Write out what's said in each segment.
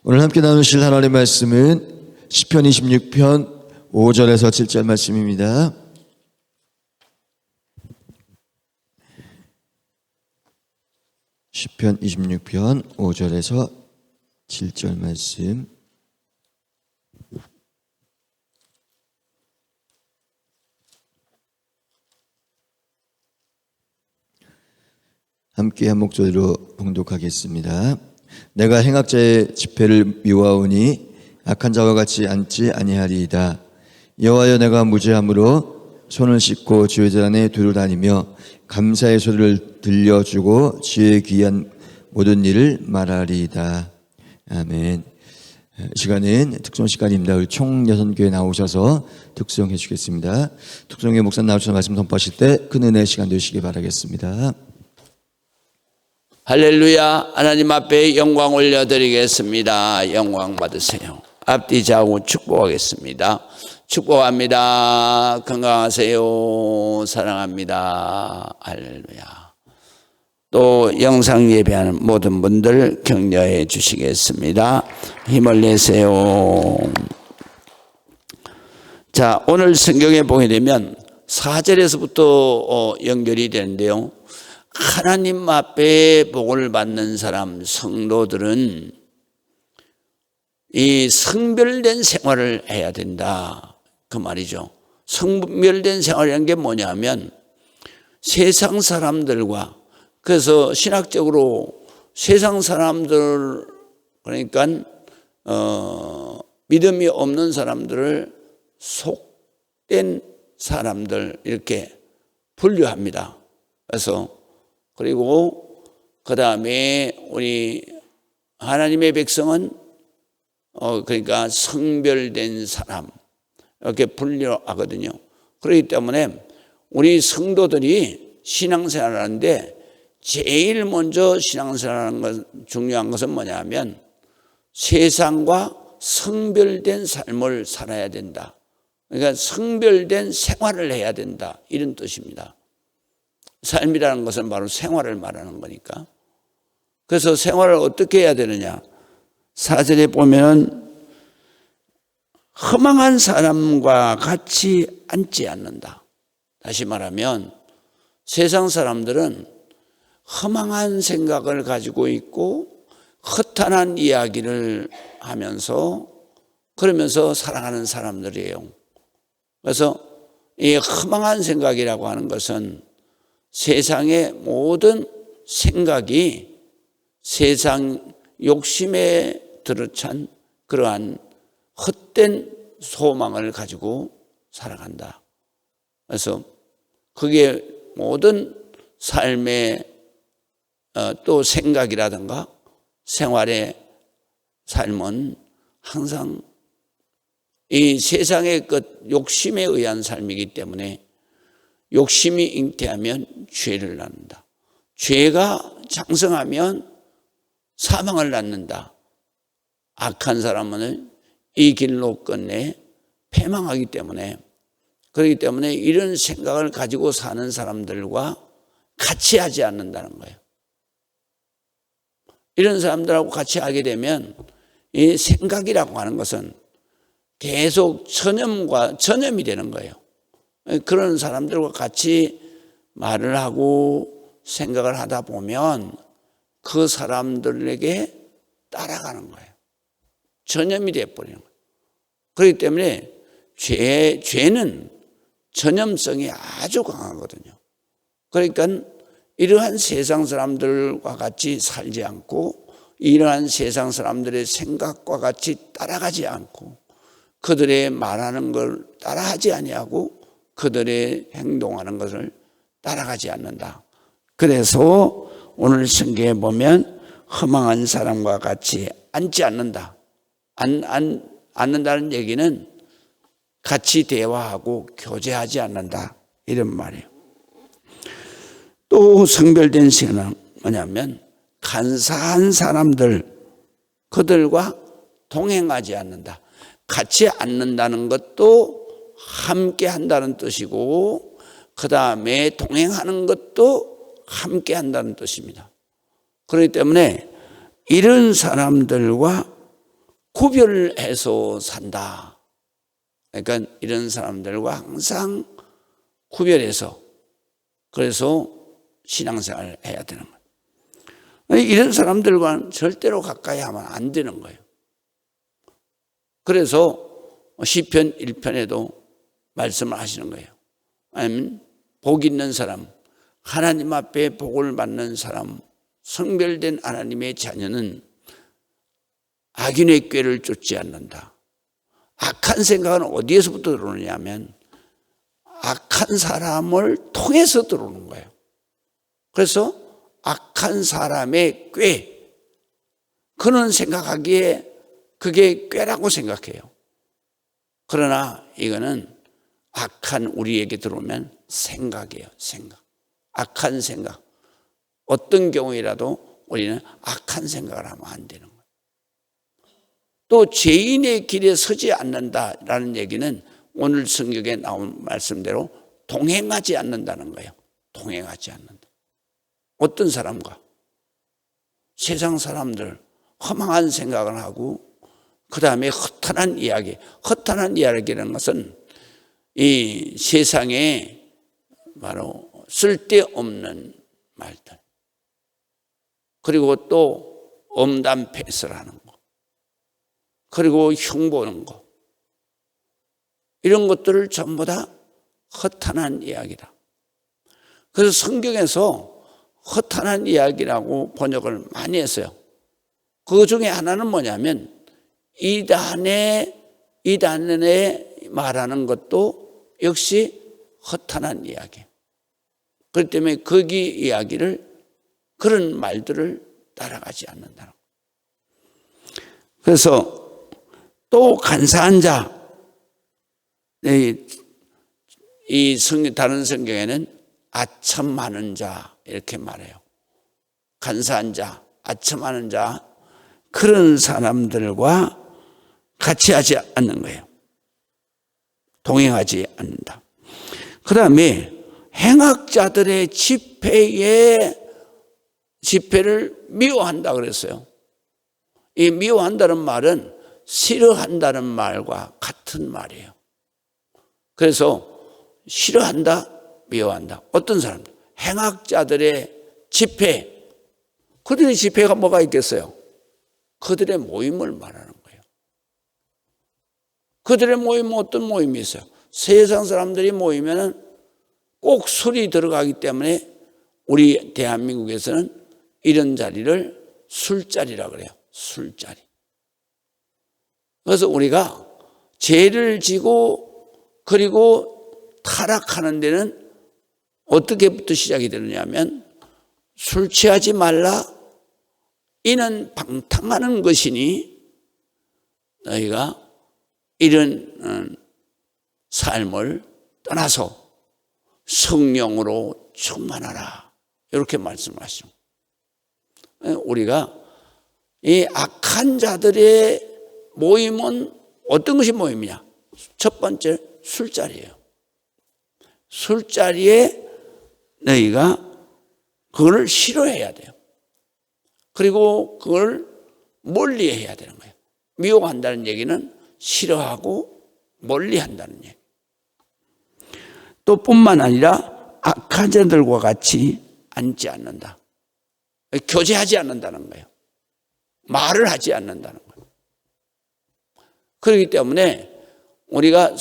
오늘 함께 나누실 하나님의 말씀은 시편 26편 5절에서 7절 말씀입니다. 시편 26편 5절에서 7절 말씀. 함께 한 목소리로 봉독하겠습니다. 내가 행악자의 집회를 미워하오니 악한 자와 같이 앉지 아니하리이다. 여호와여, 내가 무죄함으로 손을 씻고 주의 전에 두루 다니며 감사의 소리를 들려주고 주의 귀한 모든 일을 말하리이다. 아멘. 이 시간은 특송 시간입니다. 우리 총여선교회 나오셔서 특송해 주겠습니다. 특송교회 목사 나오셔서 말씀 선포하실 때 큰 은혜의 시간 되시기 바라겠습니다. 할렐루야. 하나님 앞에 영광 올려드리겠습니다. 영광 받으세요. 앞뒤 좌우 축복하겠습니다. 축복합니다. 건강하세요. 사랑합니다. 할렐루야. 또 영상 예배하는 모든 분들 격려해 주시겠습니다. 힘을 내세요. 자, 오늘 성경에 보게 되면 4절에서부터 연결이 되는데요. 하나님 앞에 복을 받는 사람, 성도들은 이 성별된 생활을 해야 된다, 그 말이죠. 성별된 생활이라는 게 뭐냐면 세상 사람들과, 그래서 신학적으로 세상 사람들, 그러니까 믿음이 없는 사람들을 속된 사람들 이렇게 분류합니다. 그래서 그리고 그 다음에 우리 하나님의 백성은 그러니까 성별된 사람 이렇게 분류하거든요. 그렇기 때문에 우리 성도들이 신앙생활을 하는데 제일 먼저 신앙생활하는 것, 중요한 것은 뭐냐면 세상과 성별된 삶을 살아야 된다. 그러니까 성별된 생활을 해야 된다, 이런 뜻입니다. 삶이라는 것은 바로 생활을 말하는 거니까. 그래서 생활을 어떻게 해야 되느냐. 4절에 보면 허망한 사람과 같이 앉지 않는다. 다시 말하면 세상 사람들은 허망한 생각을 가지고 있고 허탄한 이야기를 하면서 그러면서 살아가는 사람들이에요. 그래서 이 허망한 생각이라고 하는 것은 세상의 모든 생각이 세상 욕심에 들어찬 그러한 헛된 소망을 가지고 살아간다. 그래서 그게 모든 삶의 또 생각이라든가 생활의 삶은 항상 이 세상의 그 욕심에 의한 삶이기 때문에 욕심이 잉태하면 죄를 낳는다. 죄가 장성하면 사망을 낳는다. 악한 사람은 이 길로 끝내 패망하기 때문에, 그렇기 때문에 이런 생각을 가지고 사는 사람들과 같이 하지 않는다는 거예요. 이런 사람들하고 같이 하게 되면 이 생각이라고 하는 것은 계속 전염이 되는 거예요. 그런 사람들과 같이 말을 하고 생각을 하다 보면 그 사람들에게 따라가는 거예요. 전염이 되어버리는 거예요. 그렇기 때문에 죄는 전염성이 아주 강하거든요. 그러니까 이러한 세상 사람들과 같이 살지 않고 이러한 세상 사람들의 생각과 같이 따라가지 않고 그들의 말하는 걸 따라하지 아니하고 그들의 행동하는 것을 따라가지 않는다. 그래서 오늘 성경에 보면 허망한 사람과 같이 앉지 않는다. 앉는다는 얘기는 같이 대화하고 교제하지 않는다, 이런 말이에요. 또 성별된 신앙은 뭐냐면 간사한 사람들, 그들과 동행하지 않는다. 같이 앉는다는 것도 함께 한다는 뜻이고 그 다음에 동행하는 것도 함께 한다는 뜻입니다. 그렇기 때문에 이런 사람들과 구별해서 산다. 그러니까 이런 사람들과 항상 구별해서 그래서 신앙생활을 해야 되는 거예요. 이런 사람들과는 절대로 가까이 하면 안 되는 거예요. 그래서 시편 1편에도 말씀을 하시는 거예요. 아니면 복 있는 사람, 하나님 앞에 복을 받는 사람, 성별된 하나님의 자녀는 악인의 꾀를 쫓지 않는다. 악한 생각은 어디에서부터 들어오느냐면 악한 사람을 통해서 들어오는 거예요. 그래서 악한 사람의 꾀, 그는 생각하기에 그게 꾀라고 생각해요. 그러나 이거는 악한 우리에게 들어오면 생각이에요. 생각. 악한 생각. 어떤 경우이라도 우리는 악한 생각을 하면 안 되는 거예요. 또 죄인의 길에 서지 않는다라는 얘기는 오늘 성경에 나온 말씀대로 동행하지 않는다는 거예요. 동행하지 않는다. 어떤 사람과? 세상 사람들 허망한 생각을 하고 그 다음에 허탄한 이야기. 허탄한 이야기라는 것은 이 세상에 바로 쓸데없는 말들. 그리고 또 엄담패설하는 거. 그리고 흉보는 거. 이런 것들을 전부 다 허탄한 이야기다. 그래서 성경에서 허탄한 이야기라고 번역을 많이 했어요. 그 중에 하나는 뭐냐면 이단에 말하는 것도 역시 허탄한 이야기. 그렇기 때문에 거기 이야기를 그런 말들을 따라가지 않는다는 거예요. 그래서 또 간사한 자, 다른 성경에는 아첨하는 자 이렇게 말해요. 간사한 자, 아첨하는 자, 그런 사람들과 같이 하지 않는 거예요. 동행하지 않는다. 그 다음에 행악자들의 집회를 미워한다 그랬어요. 이 미워한다는 말은 싫어한다는 말과 같은 말이에요. 그래서 싫어한다, 미워한다. 어떤 사람들? 행악자들의 집회. 그들의 집회가 뭐가 있겠어요? 그들의 모임을 말하는 거예요. 그들의 모임은 어떤 모임이 있어요? 세상 사람들이 모이면 꼭 술이 들어가기 때문에 우리 대한민국에서는 이런 자리를 술자리라고 그래요. 술자리. 그래서 우리가 죄를 지고 그리고 타락하는 데는 어떻게부터 시작이 되느냐면 술 취하지 말라. 이는 방탕하는 것이니 너희가 이런 삶을 떠나서 성령으로 충만하라. 이렇게 말씀하시죠. 우리가 이 악한 자들의 모임은 어떤 것이 모임이냐? 첫 번째 술자리예요. 술자리에 너희가 그걸 싫어해야 돼요. 그리고 그걸 멀리해야 되는 거예요. 미워한다는 얘기는 싫어하고 멀리한다는 얘기. 또 뿐만 아니라 악한 자들과 같이 앉지 않는다. 교제하지 않는다는 거예요. 말을 하지 않는다는 거예요. 그렇기 때문에 우리가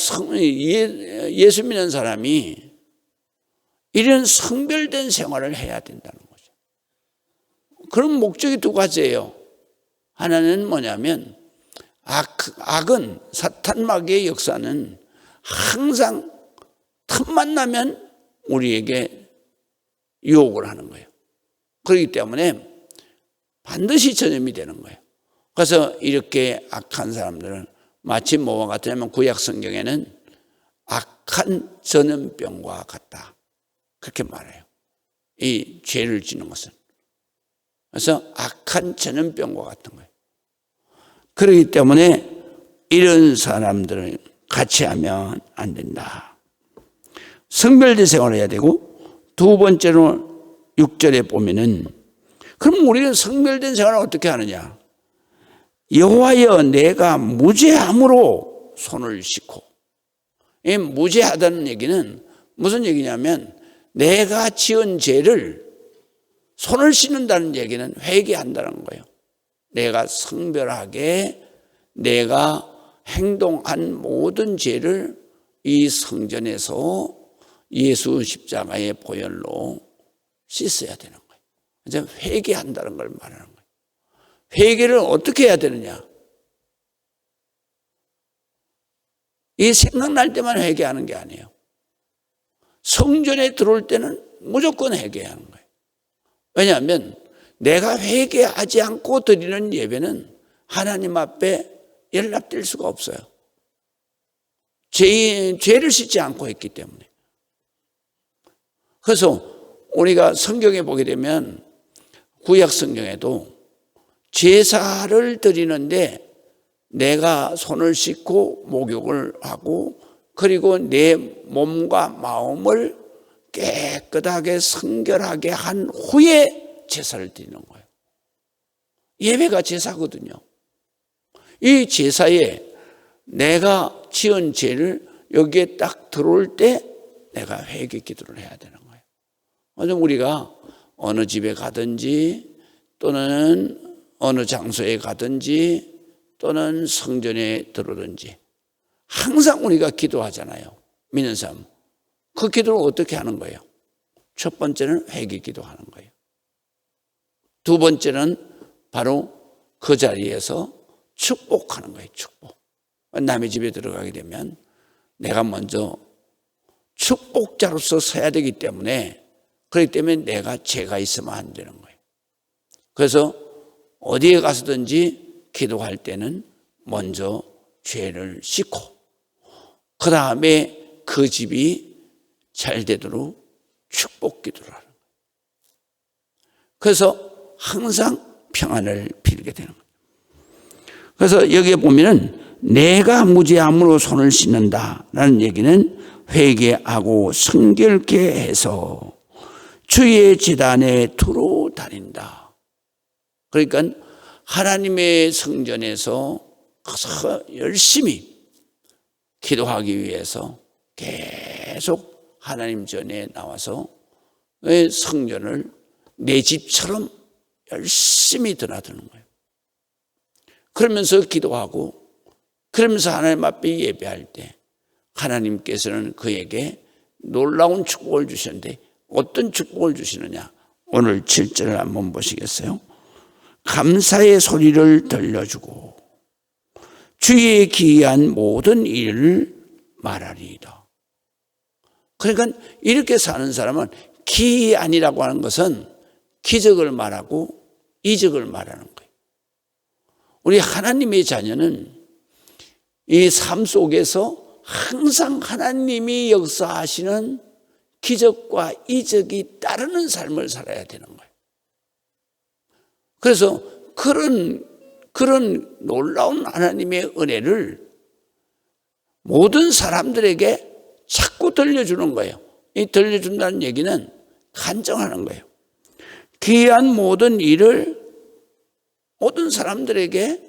예수 믿는 사람이 이런 성별된 생활을 해야 된다는 거죠. 그런 목적이 두 가지예요. 하나는 뭐냐면 악은 사탄 마귀의 역사는 항상 틈만 나면 우리에게 유혹을 하는 거예요. 그렇기 때문에 반드시 전염이 되는 거예요. 그래서 이렇게 악한 사람들은 마치 뭐와 같으냐면 구약 성경에는 악한 전염병과 같다. 그렇게 말해요. 이 죄를 지는 것은. 그래서 악한 전염병과 같은 거예요. 그렇기 때문에 이런 사람들을 같이 하면 안 된다. 성별된 생활을 해야 되고, 두 번째로 6절에 보면은 그럼 우리는 성별된 생활을 어떻게 하느냐? 여호와여 내가 무죄함으로 손을 씻고. 이 무죄하다는 얘기는 무슨 얘기냐면 내가 지은 죄를 손을 씻는다는 얘기는 회개한다는 거예요. 내가 성별하게 내가 행동한 모든 죄를 이 성전에서 예수 십자가의 보혈로 씻어야 되는 거예요. 이제 회개한다는 걸 말하는 거예요. 회개를 어떻게 해야 되느냐? 이 생각날 때만 회개하는 게 아니에요. 성전에 들어올 때는 무조건 회개하는 거예요. 왜냐하면 내가 회개하지 않고 드리는 예배는 하나님 앞에 연락될 수가 없어요. 죄를 씻지 않고 했기 때문에. 그래서 우리가 성경에 보게 되면 구약 성경에도 제사를 드리는데 내가 손을 씻고 목욕을 하고 그리고 내 몸과 마음을 깨끗하게 성결하게 한 후에 제사를 드리는 거예요. 예배가 제사거든요. 이 제사에 내가 지은 죄를 여기에 딱 들어올 때 내가 회개 기도를 해야 되는 거예요. 그래서 우리가 어느 집에 가든지 또는 어느 장소에 가든지 또는 성전에 들어오든지 항상 우리가 기도하잖아요. 믿는 사람. 그 기도를 어떻게 하는 거예요? 첫 번째는 회개 기도하는 거예요. 두 번째는 바로 그 자리에서 축복하는 거예요. 축복. 남의 집에 들어가게 되면 내가 먼저 축복자로서 서야 되기 때문에 그렇기 때문에 내가 죄가 있으면 안 되는 거예요. 그래서 어디에 가서든지 기도할 때는 먼저 죄를 씻고 그 다음에 그 집이 잘 되도록 축복 기도를 하는 거예요. 그래서 항상 평안을 빌게 되는 거예요. 그래서 여기에 보면은 내가 무죄함으로 손을 씻는다라는 얘기는 회개하고 성결케 해서 주의 제단에 두루 다닌다. 그러니까 하나님의 성전에서 열심히 기도하기 위해서 계속 하나님 전에 나와서 성전을 내 집처럼 열심히 드나드는 거예요. 그러면서 기도하고 그러면서 하나님 앞에 예배할 때 하나님께서는 그에게 놀라운 축복을 주셨는데 어떤 축복을 주시느냐? 오늘 7절을 한번 보시겠어요? 감사의 소리를 들려주고 주의 기이한 모든 일을 말하리이다. 그러니까 이렇게 사는 사람은 기이한이라고 하는 것은 기적을 말하고 이적을 말하는 거예요. 우리 하나님의 자녀는 이 삶 속에서 항상 하나님이 역사하시는 기적과 이적이 따르는 삶을 살아야 되는 거예요. 그래서 그런 놀라운 하나님의 은혜를 모든 사람들에게 자꾸 들려주는 거예요. 이 들려준다는 얘기는 간증하는 거예요. 기이한 모든 일을 모든 사람들에게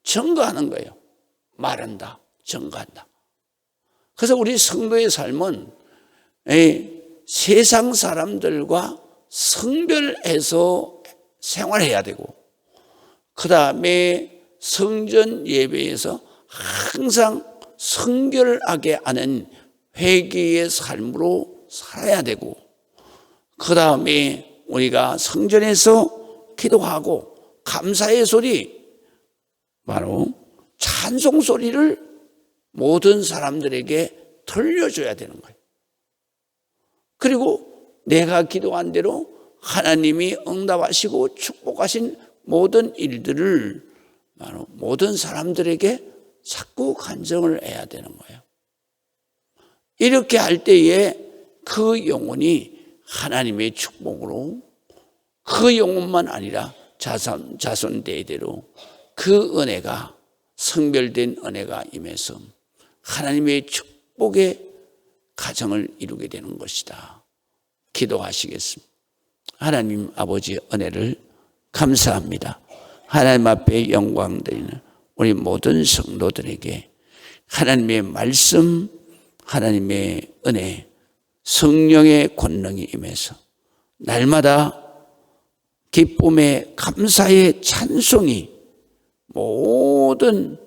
증거하는 거예요. 말한다, 증거한다. 그래서 우리 성도의 삶은 세상 사람들과 성별해서 생활해야 되고 그 다음에 성전 예배에서 항상 성결하게 하는 회개의 삶으로 살아야 되고 그 다음에 우리가 성전에서 기도하고 감사의 소리 바로 찬송 소리를 모든 사람들에게 들려줘야 되는 거예요. 그리고 내가 기도한 대로 하나님이 응답하시고 축복하신 모든 일들을 바로 모든 사람들에게 자꾸 간증을 해야 되는 거예요. 이렇게 할 때에 그 영혼이 하나님의 축복으로 그 영혼만 아니라 자손 대대로 그 은혜가 성별된 은혜가 임해서 하나님의 축복의 가정을 이루게 되는 것이다. 기도하시겠습니다. 하나님 아버지의 은혜를 감사합니다. 하나님 앞에 영광 드리는 우리 모든 성도들에게 하나님의 말씀, 하나님의 은혜, 성령의 권능이 임해서 날마다 기쁨의 감사의 찬송이 모든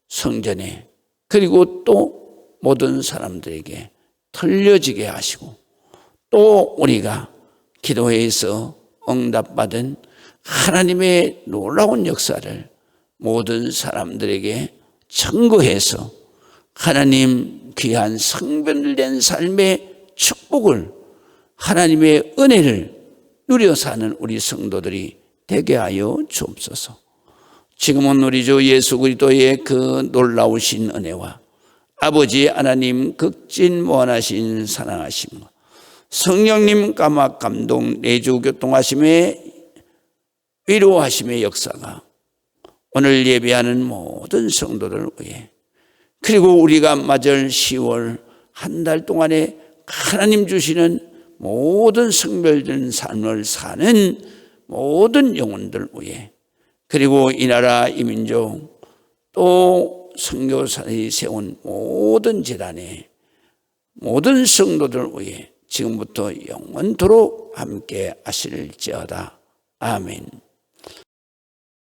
성전에 그리고 또 모든 사람들에게 들려지게 하시고 또 우리가 기도회에서 응답받은 하나님의 놀라운 역사를 모든 사람들에게 증거해서 하나님 귀한 성별된 삶의 축복을 하나님의 은혜를 누려 사는 우리 성도들이 되게 하여 주옵소서. 지금은 우리 주 예수 그리스도의 그 놀라우신 은혜와 아버지 하나님 극진 무한하신 사랑하심과 성령님 감화 감동 내주 교통하심의 위로하심의 역사가 오늘 예배하는 모든 성도들 위해 그리고 우리가 맞을 10월 한 달 동안에 하나님 주시는 모든 성별된 삶을 사는 모든 영혼들 위해 그리고 이 나라 이 민족 또 선교사들이 세운 모든 재단에 모든 성도들 위해 지금부터 영원토록 함께 하실지어다. 아멘.